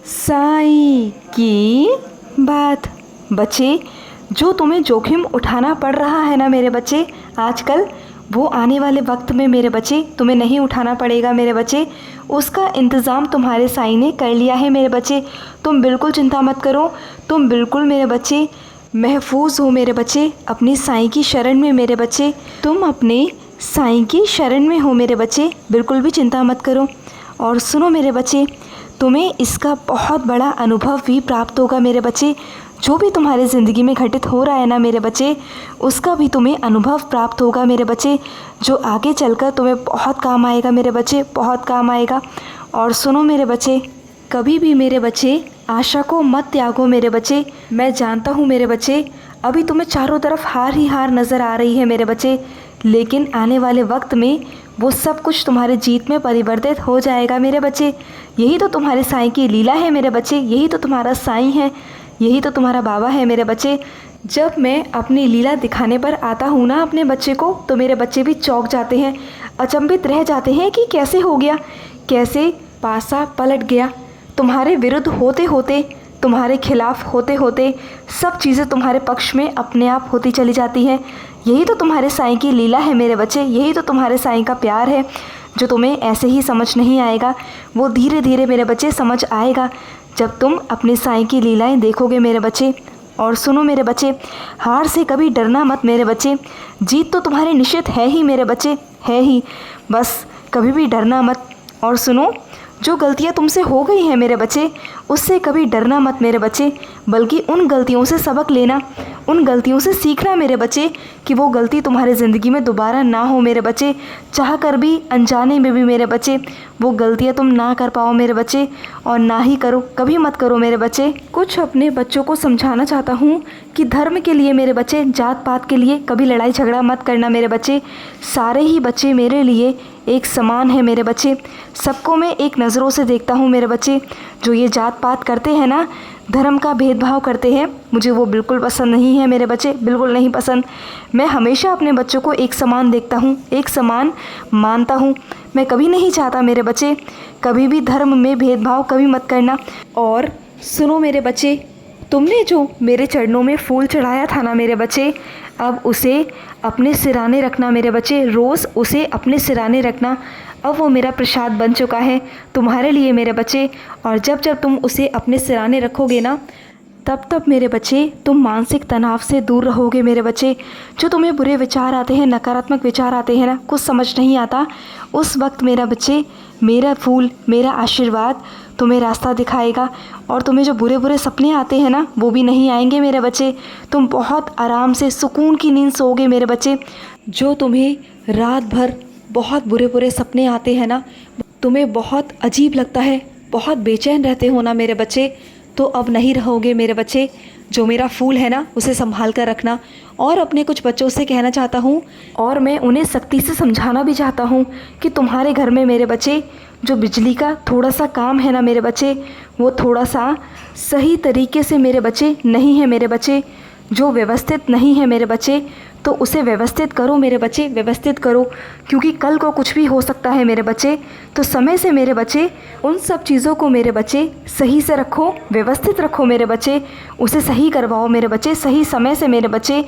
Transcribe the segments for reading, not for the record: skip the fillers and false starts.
साईं की बात। बच्चे, जो तुम्हें जोखिम उठाना पड़ रहा है ना मेरे बच्चे आजकल, वो आने वाले वक्त में मेरे बच्चे तुम्हें नहीं उठाना पड़ेगा मेरे बच्चे। उसका इंतज़ाम तुम्हारे साईं ने कर लिया है मेरे बच्चे। तुम बिल्कुल चिंता मत करो, तुम बिल्कुल मेरे बच्चे महफूज हो मेरे बच्चे अपनी साईं की शरण में मेरे बच्चे। तुम अपने साईं की शरण में हो मेरे बच्चे, बिल्कुल भी चिंता मत करो। और सुनो मेरे बच्चे, तुम्हें इसका बहुत बड़ा अनुभव भी प्राप्त होगा मेरे बच्चे। जो भी तुम्हारी ज़िंदगी में घटित हो रहा है ना मेरे बच्चे, उसका भी तुम्हें अनुभव प्राप्त होगा मेरे बच्चे, जो आगे चलकर तुम्हें बहुत काम आएगा मेरे बच्चे, बहुत काम आएगा। और सुनो मेरे बच्चे, कभी भी मेरे बच्चे आशा को मत त्यागो मेरे बच्चे। मैं जानता हूँ मेरे बच्चे, अभी तुम्हें चारों तरफ हार ही हार नज़र आ रही है मेरे बच्चे, लेकिन आने वाले वक्त में वो सब कुछ तुम्हारे जीत में परिवर्तित हो जाएगा मेरे बच्चे। यही तो तुम्हारे साईं की लीला है मेरे बच्चे, यही तो तुम्हारा साईं है, यही तो तुम्हारा बाबा है मेरे बच्चे। जब मैं अपनी लीला दिखाने पर आता हूँ ना अपने बच्चे को, तो मेरे बच्चे भी चौंक जाते हैं, अचंभित रह जाते हैं कि कैसे हो गया, कैसे पासा पलट गया। तुम्हारे विरुद्ध होते होते, तुम्हारे खिलाफ होते होते सब चीज़ें तुम्हारे पक्ष में अपने आप होती चली जाती हैं। यही तो तुम्हारे साईं की लीला है मेरे बच्चे, यही तो तुम्हारे साईं का प्यार है, जो तुम्हें ऐसे ही समझ नहीं आएगा, वो धीरे धीरे मेरे बच्चे समझ आएगा जब तुम अपने साईं की लीलाएं देखोगे मेरे बच्चे। और सुनो मेरे बच्चे, हार से कभी डरना मत मेरे बच्चे, जीत तो तुम्हारी निश्चित है ही मेरे बच्चे, है ही, बस कभी भी डरना मत। और सुनो, जो गलतियां तुमसे हो गई हैं मेरे बच्चे, उससे कभी डरना मत मेरे बच्चे, बल्कि उन गलतियों से सबक लेना, उन गलतियों से सीखना मेरे बच्चे, कि वो गलती तुम्हारी ज़िंदगी में दोबारा ना हो मेरे बच्चे। चाह कर भी, अनजाने में भी मेरे बच्चे, वो गलतियाँ तुम ना कर पाओ मेरे बच्चे, और ना ही करो, कभी मत करो मेरे बच्चे। कुछ अपने बच्चों को समझाना चाहता हूँ कि धर्म के लिए मेरे बच्चे, जात पात के लिए कभी लड़ाई झगड़ा मत करना मेरे बच्चे। सारे ही बच्चे मेरे लिए एक समान है मेरे बच्चे, सबको मैं एक नज़रों से देखता हूँ मेरे बच्चे। जो ये जात पात करते हैं ना, धर्म का भेदभाव करते हैं, मुझे वो बिल्कुल पसंद नहीं है मेरे बच्चे, बिल्कुल नहीं पसंद। मैं हमेशा अपने बच्चों को एक समान देखता हूँ, एक समान मानता हूँ। मैं कभी नहीं चाहता मेरे बच्चे, कभी भी धर्म में भेदभाव कभी मत करना। और सुनो मेरे बच्चे, तुमने जो मेरे चरणों में फूल चढ़ाया था ना मेरे बच्चे, अब उसे अपने सिराने रखना मेरे बच्चे, रोज़ उसे अपने सिराने रखना। अब वो मेरा प्रसाद बन चुका है तुम्हारे लिए मेरे बच्चे। और जब जब तुम उसे अपने सिराने रखोगे ना, तब तब मेरे बच्चे तुम मानसिक तनाव से दूर रहोगे मेरे बच्चे। जो तुम्हें बुरे विचार आते हैं, नकारात्मक विचार आते हैं ना, कुछ समझ नहीं आता, उस वक्त मेरा बच्चे, मेरा फूल, मेरा आशीर्वाद तुम्हें रास्ता दिखाएगा। और तुम्हें जो बुरे बुरे सपने आते हैं ना, वो भी नहीं आएंगे मेरे बच्चे। तुम बहुत आराम से सुकून की नींद सोओगे मेरे बच्चे। जो तुम्हें रात भर बहुत बुरे बुरे सपने आते हैं ना, तुम्हें बहुत अजीब लगता है, बहुत बेचैन रहते हो ना मेरे बच्चे, तो अब नहीं रहोगे मेरे बच्चे। जो मेरा फूल है ना, उसे संभाल कर रखना। और अपने कुछ बच्चों से कहना चाहता हूँ, और मैं उन्हें सख्ती से समझाना भी चाहता हूँ, कि तुम्हारे घर में मेरे बच्चे, जो बिजली का थोड़ा सा काम है ना मेरे बच्चे, वो थोड़ा सा सही तरीके से मेरे बच्चे नहीं है मेरे बच्चे, जो व्यवस्थित नहीं है मेरे बच्चे, तो उसे व्यवस्थित करो मेरे बच्चे, व्यवस्थित करो, क्योंकि कल को कुछ भी हो सकता है मेरे बच्चे। तो समय से मेरे बच्चे उन सब चीज़ों को मेरे बच्चे सही से रखो, व्यवस्थित रखो मेरे बच्चे, उसे सही करवाओ मेरे बच्चे, सही समय से मेरे बच्चे,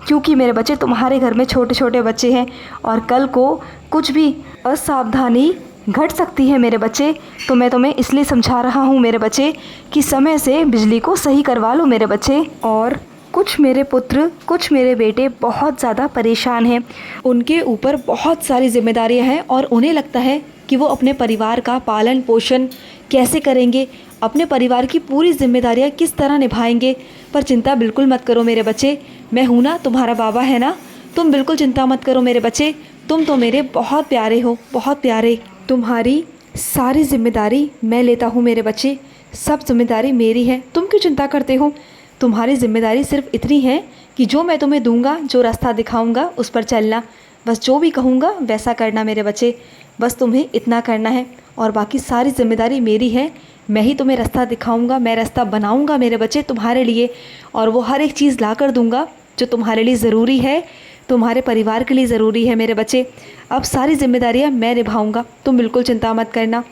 क्योंकि मेरे बच्चे तुम्हारे घर में छोटे छोटे बच्चे हैं, और कल को कुछ भी असावधानी घट सकती है मेरे बच्चे। तो मैं तुम्हें इसलिए समझा रहा हूँ मेरे बच्चे, कि समय से बिजली को सही करवा लो मेरे बच्चे। और कुछ मेरे पुत्र, कुछ मेरे बेटे बहुत ज़्यादा परेशान हैं, उनके ऊपर बहुत सारी जिम्मेदारियां हैं, और उन्हें लगता है कि वो अपने परिवार का पालन पोषण कैसे करेंगे, अपने परिवार की पूरी जिम्मेदारियां किस तरह निभाएंगे। पर चिंता बिल्कुल मत करो मेरे बच्चे, मैं हूँ ना, तुम्हारा बाबा है ना, तुम बिल्कुल चिंता मत करो मेरे बच्चे। तुम तो मेरे बहुत प्यारे हो, बहुत प्यारे। तुम्हारी सारी जिम्मेदारी मैं लेता हूँ मेरे बच्चे, सब जिम्मेदारी मेरी है, तुम क्यों चिंता करते हो। तुम्हारी जिम्मेदारी सिर्फ इतनी है कि जो मैं तुम्हें दूंगा, जो रास्ता दिखाऊंगा, उस पर चलना, बस जो भी कहूँगा वैसा करना मेरे बच्चे, बस तुम्हें इतना करना है। और बाकी सारी जिम्मेदारी मेरी है, मैं ही तुम्हें रास्ता दिखाऊंगा, मैं रास्ता बनाऊंगा मेरे बच्चे तुम्हारे लिए, और वो हर एक चीज़ ला कर दूंगा जो तुम्हारे लिए ज़रूरी है, तुम्हारे परिवार के लिए ज़रूरी है मेरे बच्चे। अब सारी जिम्मेदारियाँ मैं निभाऊंगा, तुम बिल्कुल चिंता मत करना।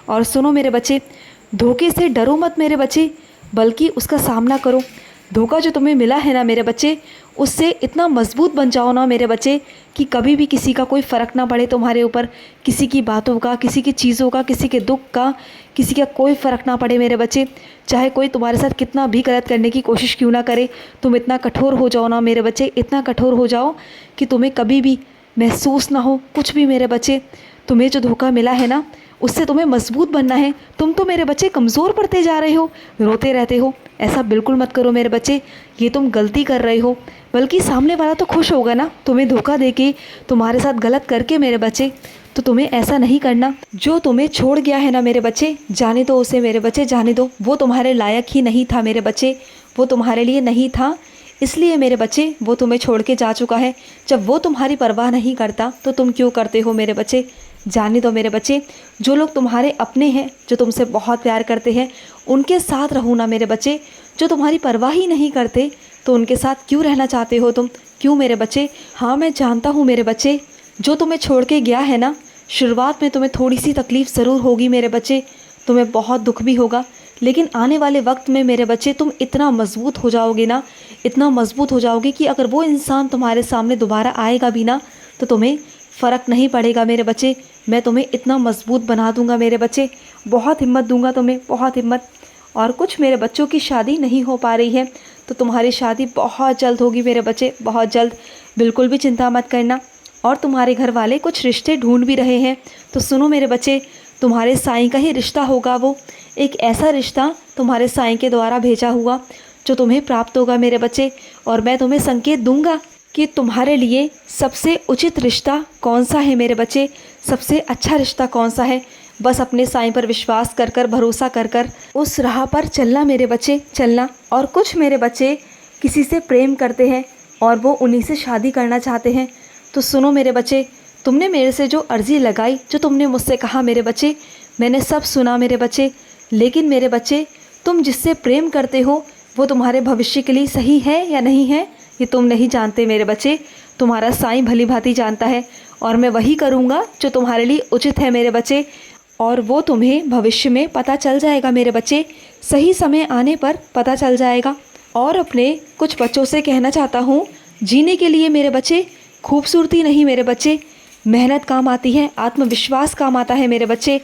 और सुनो मेरे बच्चे, धोखे से डरो मत मेरे बच्चे, बल्कि उसका सामना करो। धोखा जो तुम्हें मिला है ना मेरे बच्चे, उससे इतना मजबूत बन जाओ ना मेरे बच्चे कि कभी भी किसी का कोई फ़र्क ना पड़े तुम्हारे ऊपर, किसी की बातों का, किसी की चीज़ों का, किसी के दुख का, किसी का कोई फ़र्क ना पड़े मेरे बच्चे। चाहे कोई तुम्हारे साथ कितना भी गलत करने की कोशिश क्यों ना करे, तुम इतना कठोर हो जाओ ना मेरे बच्चे, इतना कठोर हो जाओ कि तुम्हें कभी भी महसूस ना हो कुछ भी मेरे बच्चे। तुम्हें जो धोखा मिला है ना, उससे तुम्हें मजबूत बनना है। तुम तो मेरे बच्चे कमज़ोर पड़ते जा रहे हो, रोते रहते हो। ऐसा बिल्कुल मत करो मेरे बच्चे, ये तुम गलती कर रहे हो। बल्कि सामने वाला तो खुश होगा ना तुम्हें धोखा देके, तुम्हारे साथ गलत करके मेरे बच्चे। तो तुम्हें ऐसा नहीं करना। जो तुम्हें छोड़ गया है ना मेरे बच्चे, जाने दो उसे मेरे बच्चे, जाने दो। वो तुम्हारे लायक ही नहीं था मेरे बच्चे, वो तुम्हारे लिए नहीं था, इसलिए मेरे बच्चे वो तुम्हें छोड़ के जा चुका है। जब वो तुम्हारी परवाह नहीं करता तो तुम क्यों करते हो मेरे बच्चे। जाने दो मेरे बच्चे। जो लोग तुम्हारे अपने हैं, जो तुमसे बहुत प्यार करते हैं, उनके साथ रहो ना मेरे बच्चे। जो तुम्हारी परवाह ही नहीं करते तो उनके साथ क्यों रहना चाहते हो तुम, क्यों मेरे बच्चे। हाँ मैं जानता हूँ मेरे बच्चे, जो तुम्हें छोड़ के गया है ना, शुरुआत में तुम्हें थोड़ी सी तकलीफ़ ज़रूर होगी मेरे बच्चे, तुम्हें बहुत दुख भी होगा। लेकिन आने वाले वक्त में मेरे बच्चे तुम इतना मजबूत हो जाओगे ना, इतना मजबूत हो जाओगे कि अगर वो इंसान तुम्हारे सामने दोबारा आएगा भी ना, तो तुम्हें फ़र्क नहीं पड़ेगा मेरे बच्चे। मैं तुम्हें इतना मजबूत बना दूंगा मेरे बच्चे, बहुत हिम्मत दूंगा तुम्हें, बहुत हिम्मत। और कुछ मेरे बच्चों की शादी नहीं हो पा रही है, तो तुम्हारी शादी बहुत जल्द होगी मेरे बच्चे, बहुत जल्द। बिल्कुल भी चिंता मत करना। और तुम्हारे घर वाले कुछ रिश्ते ढूंढ भी रहे हैं, तो सुनो मेरे बच्चे, तुम्हारे साईं का ही रिश्ता होगा वो। एक ऐसा रिश्ता तुम्हारे साईं के द्वारा भेजा हुआ जो तुम्हें प्राप्त होगा मेरे बच्चे। और मैं तुम्हें संकेत दूंगा कि तुम्हारे लिए सबसे उचित रिश्ता कौन सा है मेरे बच्चे, सबसे अच्छा रिश्ता कौन सा है। बस अपने साईं पर विश्वास कर कर, भरोसा कर कर उस राह पर चलना मेरे बच्चे, चलना। और कुछ मेरे बच्चे किसी से प्रेम करते हैं और वो उन्हीं से शादी करना चाहते हैं। तो सुनो मेरे बच्चे, तुमने मेरे से जो अर्ज़ी लगाई, जो तुमने मुझसे कहा मेरे बच्चे, मैंने सब सुना मेरे बच्चे। लेकिन मेरे बच्चे, तुम जिससे प्रेम करते हो वो तुम्हारे भविष्य के लिए सही है या नहीं है, ये तुम नहीं जानते मेरे बच्चे। तुम्हारा साईं भली भांति जानता है, और मैं वही करूँगा जो तुम्हारे लिए उचित है मेरे बच्चे। और वो तुम्हें भविष्य में पता चल जाएगा मेरे बच्चे, सही समय आने पर पता चल जाएगा। और अपने कुछ बच्चों से कहना चाहता हूँ, जीने के लिए मेरे बच्चे खूबसूरती नहीं मेरे बच्चे, मेहनत काम आती है, आत्मविश्वास काम आता है मेरे बच्चे।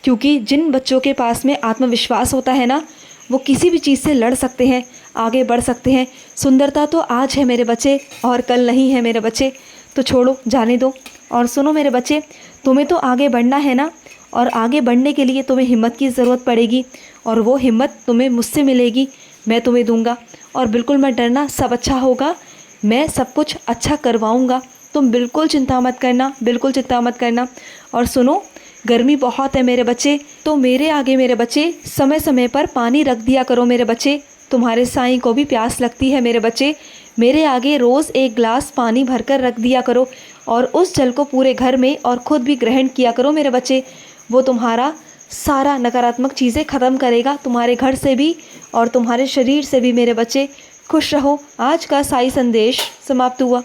क्योंकि जिन बच्चों के पास में आत्मविश्वास होता है ना, वो किसी भी चीज़ से लड़ सकते हैं, आगे बढ़ सकते हैं। सुंदरता तो आज है मेरे बच्चे, और कल नहीं है मेरे बच्चे। तो छोड़ो, जाने दो। और सुनो मेरे बच्चे, तुम्हें तो आगे बढ़ना है ना, और आगे बढ़ने के लिए तुम्हें हिम्मत की ज़रूरत पड़ेगी, और वो हिम्मत तुम्हें मुझसे मिलेगी, मैं तुम्हें दूंगा। और बिल्कुल मत डरना, सब अच्छा होगा, मैं सब कुछ अच्छा करवाऊंगा। तुम बिल्कुल चिंता मत करना, बिल्कुल चिंता मत करना। और सुनो, गर्मी बहुत है मेरे बच्चे, तो मेरे आगे मेरे बच्चे समय समय पर पानी रख दिया करो मेरे बच्चे। तुम्हारे साईं को भी प्यास लगती है मेरे बच्चे, मेरे आगे रोज़ एक गिलास पानी भरकर रख दिया करो, और उस जल को पूरे घर में और ख़ुद भी ग्रहण किया करो मेरे बच्चे। वो तुम्हारा सारा नकारात्मक चीज़ें ख़त्म करेगा, तुम्हारे घर से भी और तुम्हारे शरीर से भी मेरे बच्चे। खुश रहो। आज का साई संदेश समाप्त हुआ।